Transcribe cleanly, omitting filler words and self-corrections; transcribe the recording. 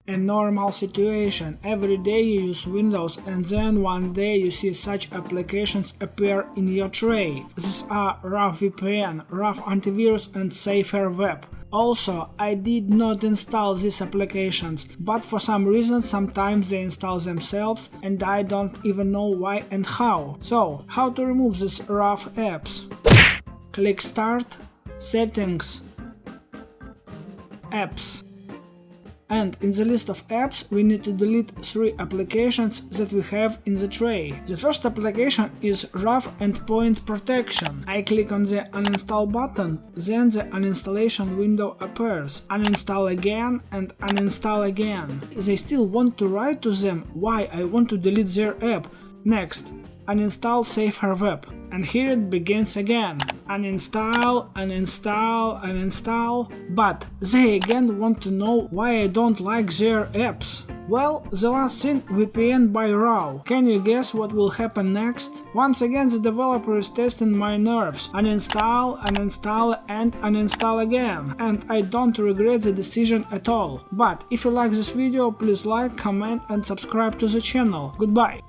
A normal situation. Every day you use Windows and then one day you see such applications appear in your tray. These are RAV VPN, RAV Antivirus and Safer Web. Also, I did not install these applications, but for some reason sometimes they install themselves and I don't even know why and how. So, how to remove these RAV apps? Click Start, Settings, Apps. And in the list of apps we need to delete 3 applications that we have in the tray. The first application is RAV Endpoint Protection. I click on the uninstall button, then the uninstallation window appears. Uninstall again and uninstall again. They still want to write to them why I want to delete their app. Next, uninstall Safer Web. And here it begins again. Uninstall, uninstall, uninstall. But they again want to know why I don't like their apps. Well, the last thing, VPN by RAW. Can you guess what will happen next? Once again the developer is testing my nerves. Uninstall, uninstall and uninstall again. And I don't regret the decision at all. But if you like this video, please like, comment and subscribe to the channel. Goodbye!